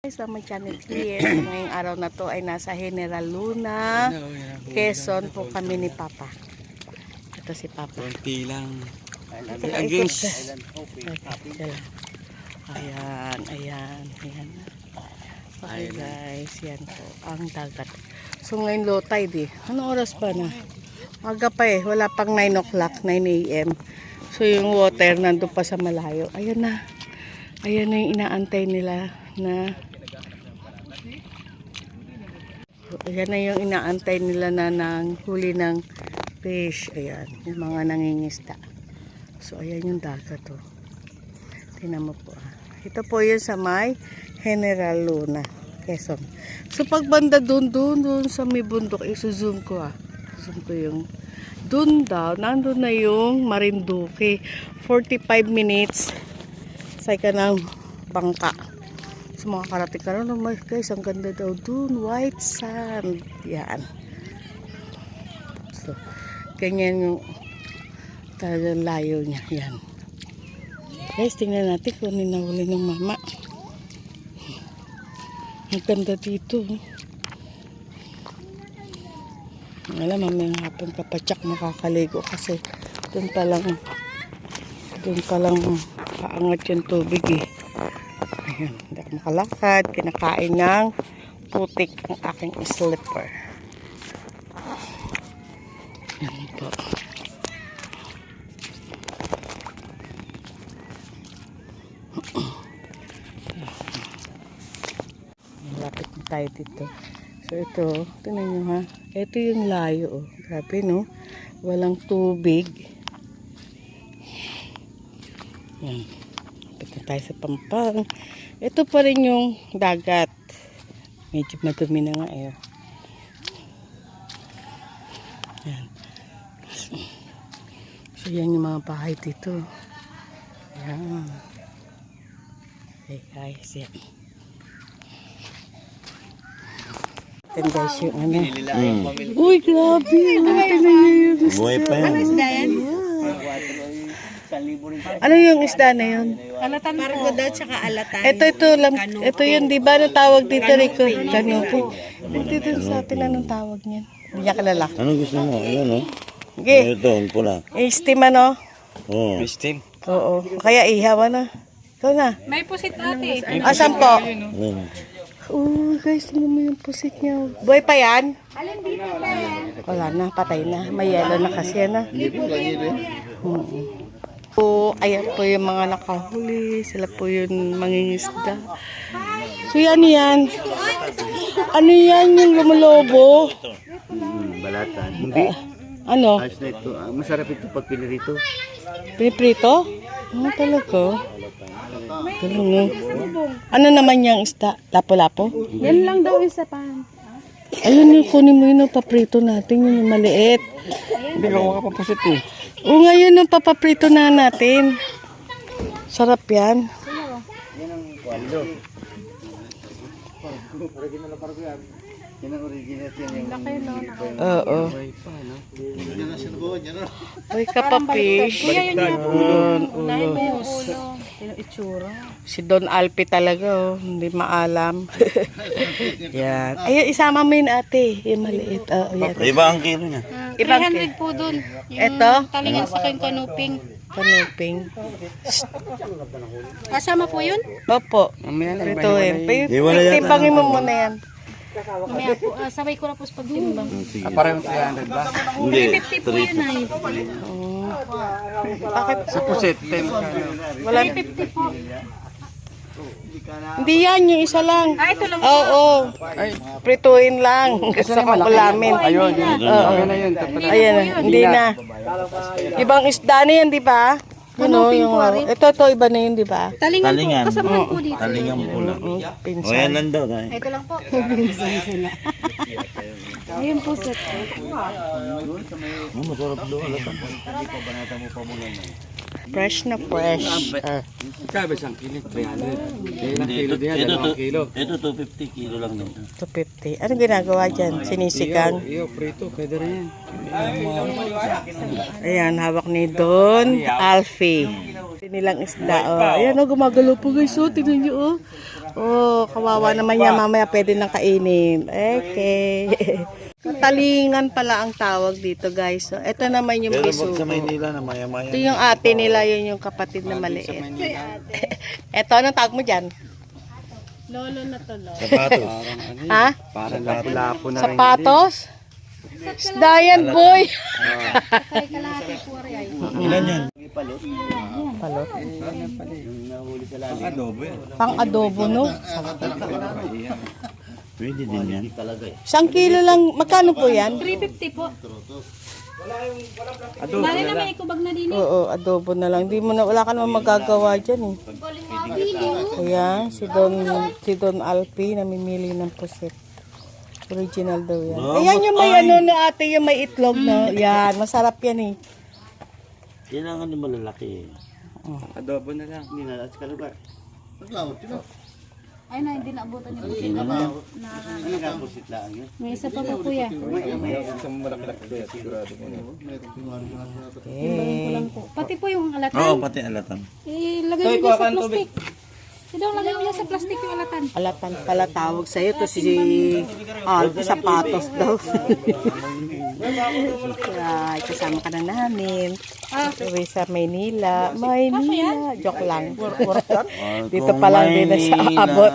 Sa my channel here. So, ngayong araw na to ay nasa General Luna, Quezon po kami ni Papa. Ito si Papa. Konti lang. Ayan. Okay guys, yan po ang dagat. So ngayon low tide eh. Anong oras ba na? Aga pa eh, wala pang 9 o'clock, 9 a.m. So yung water nandun pa sa malayo. Ayan na. Ayan na yung inaantay nila na ayan na yung inaantay nila na ng huli ng fish. Ayan, yung mga nangingisda. So, ayan yung dagat to. Tingnan mo po. Ito po yun sa may General Luna, Quezon. So, pagbanda dun sa may bundok, isu-zoom ko Zoom ko yung dun daw. Nandun na yung Marinduque. 45 minutes. Say ka ng bangka. So mga karating ka rin, guys, ang ganda daw dun, white sand, yan. So, ganyan yung talagang layo niya, yan. Guys, tingnan natin kung ano nahuli ng mama. Ang ganda dito. Alam, mamayang hapon kapatsak makakaligo kasi dun palang kaangat yung tubig eh. Ayan, hindi ako makalakad. Kinakain ng putik ang aking slipper. Ayan po. Malapit na tayo dito. So ito, tingnan nyo ha. Ito yung layo. Oh. Grabe no. Walang tubig. Ayan. Lapit na tayo sa Pampang. Ito pa rin yung dagat. Medyo madumi na nga eh. Ayan. So yan yung mga bahay dito. Ayan. Okay guys, yan. Ito guys yung ano. Uy, grabe. Buhay pa yan. Ano isda yan? Ano yung isda na yun? Alatan po. Pargo daw tsaka alatan. Ito yun, di ba? Anong tawag dito, Rico? Kanupo. Dito sa atin, anong tawag niyan? Hindi niya kilala. Anong gusto mo? Ayan o. Okay. Ito, ang pula. Steam ano? Oo. Steam. Oo. Kaya ihaw na. Ikaw na. May pusit ate. Asan po? Ayan. Oh, guys, tingnan mo yung pusit niya. Buhay pa yan? Wala na, patay na. May yelo na kasi yan. So, ayan po yung mga nakahuli. Sila po yung mangingisda. So, yan yan. Ano yan yung lumolobo? Balatan. Hindi. Ano? Ayos na ito. Masarap ito pag pinirito. Piniprito? Ano talaga? Galing eh. Ano naman yung isda? Lapo-lapo? Yan lang daw isa pa. Ayun yung kunin mo yun, paprito natin yung maliit. Hindi ka makapapusit eh. O ngayon yung papaprito na natin. Sarap yan. Yan ang kwaldo. Original na pargo yan. Yan ang original yan. Laki no. Oo. Uy, kapapish. Kuya yun yung Yun, unahin mo ulo. yung ulo. Yung itsura. Si Don Alpi talaga, oh. Hindi maalam. Yan. Ayun, isama mo yun ate. Yung maliit. Yan. Iba ang kilo niya. 300 po dun. Yung Eto? talingan sa kayong kanuping. Kanuping. Kasama po yun? Opo. Mamaya na. Prituin. Iwala yata. Timbangin mo muna yan. Mamaya po. Sabay ko na po sa pagtimbang. Parang 300 ba? Hindi. 50 po yun ay. Bakit? Sa pusit. Wala. 50 po. Hindi yan, yung isa lang. Ito lang. Oo. Prituin lang. Sa kapulamin. Ayun. Oo. Na yun. Ayan, hindi na. Ibang isda na yan, di ba? Ano, yung ito iba na yun, di ba? Talingan po. Talingan. Kasamahan po dito. Talingang pula. O yan Pinsan. lang daw. Tayo. Ito lang po. Ayun po sir. Masarap doon. Alatan. Fresh na fresh. Ikaw isang kilo. 300. Ilang Hindi, kilo diyan? Dalawang kilo. Ito 250 kilo lang dito. 250. Ano ginagawa dyan? Sinisigang. Iyo, prito. Pwede rin yan. Ayan, hawak ni Don Alfie. Nilang isda. Oh. Ayan, oh, gumagalaw po guys. Oh, tingnan nyo. Oh. Oh, kawawa naman yan. Mamaya pwede nang kainin. Okay. Katalingan pala ang tawag dito, guys. So, ito naman yung Pero bisugo. pag sa Maynila na maya-maya. Ito yung ate nila, yun yung kapatid na maliit. Ito, anong tawag mo dyan? Lolo na to, lolo. Sapatos. Ha? Parang lapo-lapo na rin. Sapatos? Dayan, boy! Kay kalahati po ay. Ilan yan? Palot. Adobo yan. Pang adobo, no? Pwede din yan. 1 kilo lang. Magkano po yan? 350 po. Adobo Bale na na lang. may ikubag na din. Oo, adobo na lang. Di mo na, wala ka naman magagawa dyan eh. Ayan, si Don Alpi, namimili ng pusit. Original daw yan. Ayan yung may ano no ate, yung may itlog no. Yan, masarap yan eh. Kailangan yung malalaki. Adobo na lang. Ninalas ka lugar. Ay na, hindi naabutan yung pusit. Hindi ka pusit lang yun. May isa pa po kuya. Okay. Pati po yung alatan. Oo, pati alatan. Ilagay mo sa plastic. Daw lagay mo sa plastic yung alatan. Alatan pala tawag sa'yo to si Alpi, sapatos daw. Ay, kasama ka na namin. Uwi sa Maynila. Maynila. Joke lang. Dito pa lang din na sa abot.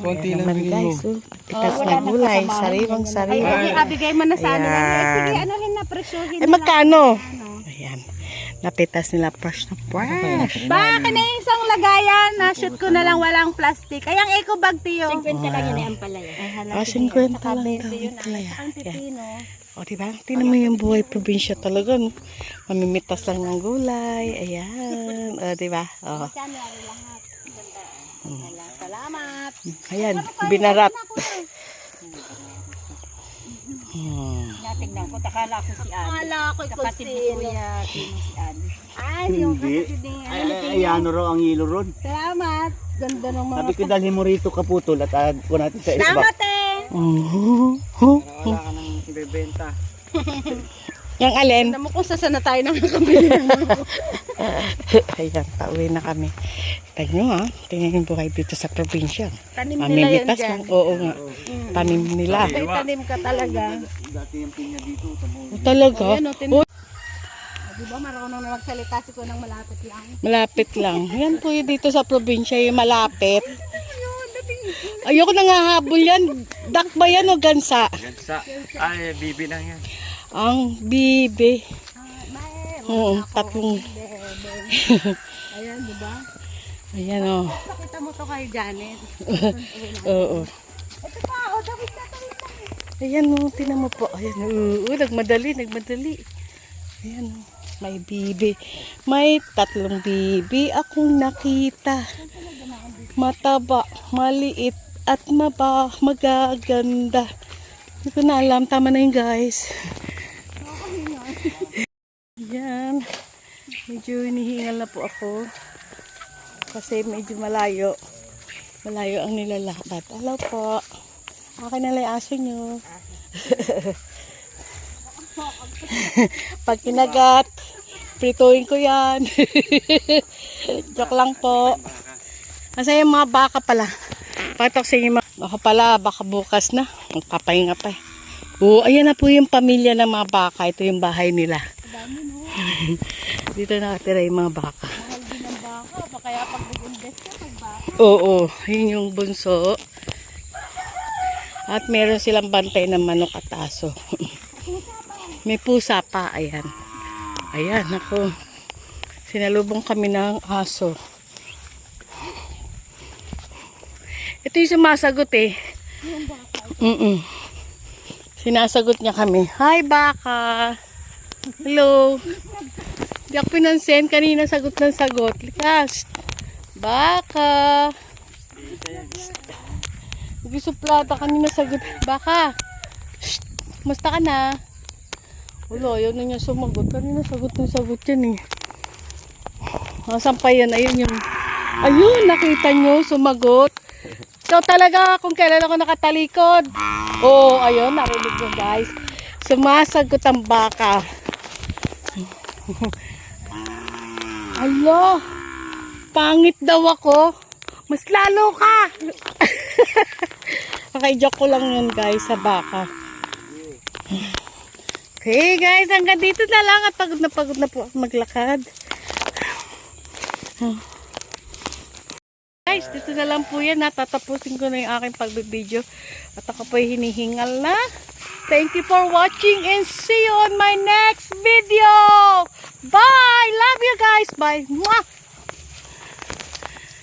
Konti lang Naman guys, pitas na gulay. Sariwang sariwa. Ibigay mo na sa ano lang. Ayan. Sige, anuhin na, presyohin Eh, magkano? Ayan. Napitas nila fresh na fresh. Baka na yung isang lagayan, na-shoot ko na lang walang plastic. Ay, ang eco bag tiyo. 50 lang yun ang palaya. Ah, 50 lang daw palaya. Yan. O, diba? Tingnan mo yung buhay probinsya talaga, no? Mamimitas lang ng gulay. Ayan. O, diba? O. Salamat. Ayan, binarat. Natignan ko, takala ko si Adi. Akala ko kapatid ni Kuya Tino si Adi. Ay, yung kapatid ni Ay, ano raw ang hilo ron. Salamat. Ganda ng mga... Sabi ko dalhin mo rito kaputol at ko natin sa isbak. Salamat eh. Wala ka nang ibebenta. Yung alin? Alam mo kung saan na tayo nang nakabili. Ayan, pauwi na kami. Tingnan nyo ha, tingnan yung buhay dito sa probinsya. Tanim nila yan Mamimitas dyan. lang. Oo nga. Tanim nila. May tanim ka talaga. Dati yung pinya dito. O, talaga? Ayan o, O, Di ba marunong na magsalita si Kunang malapit lang. malapit lang. Yan po yung dito sa probinsya, yung malapit. Ayoko na nga habol yan. Dak ba yan o gansa? Gansa. Ay, bibi lang yan. Ang bibe. Oo, tatlong. Ayan, di ba? Ayan o. Pakita mo to kay Janet. Oo. Ito pa, o, David na tayo. Ayan o, tinan mo po. Ayan o, nagmadali. Ayan o, may bibi. May 3 bibi akong nakita. Mataba, maliit, at magaganda. Hindi ko na alam. Tama na yun, guys. Ayan. Medyo hinihingal na po ako. Kasi medyo malayo. Malayo ang nilalakad. Hello po. Akin na lang yung aso nyo. Pag kinagat, prituin ko yan. Joke lang po. Kasi yung mga baka pala. Patok sa inyo mga baka pala, baka bukas na. Magpapahinga pa eh. Oo, ayan na po yung pamilya ng mga baka. Ito yung bahay nila. Dito nakatira yung mga baka. Mahal din ang baka. Pa kaya pag nag-invest ka, pag baka. Oo, yun yung bunso. At meron silang bantay ng manok at aso. May pusa pa, ayan. Ayan, ako. Sinalubong kami ng aso. Ito yung sumasagot eh. Sinasagot niya kami. Hi, baka. Hello. Di ako pinansin. Kanina sagot ng sagot. Likas. Baka. Nagisuplata kanina sagot. Baka. Shh. Kumusta ka na? Wala, yun na niya sumagot. Kanina sagot ng sagot yan eh. Nasaan pa yan? Ayun yung... Ayun, nakita nyo, sumagot. So talaga, kung kailan ako nakatalikod. Oo, ayun, narinig nyo guys. Sumasagot ang baka. Alo, pangit daw ako. Mas lalo ka. Okay, joke ko lang yun guys sa baka. Okay guys, hanggang dito na lang at pagod na po ako maglakad. Guys, dito na lang po yan. Tatapusin ko na yung aking pagbibideo. At ako po hinihingal na. Thank you for watching and see you on my next video. Bye! Love you guys. Bye! Mwah!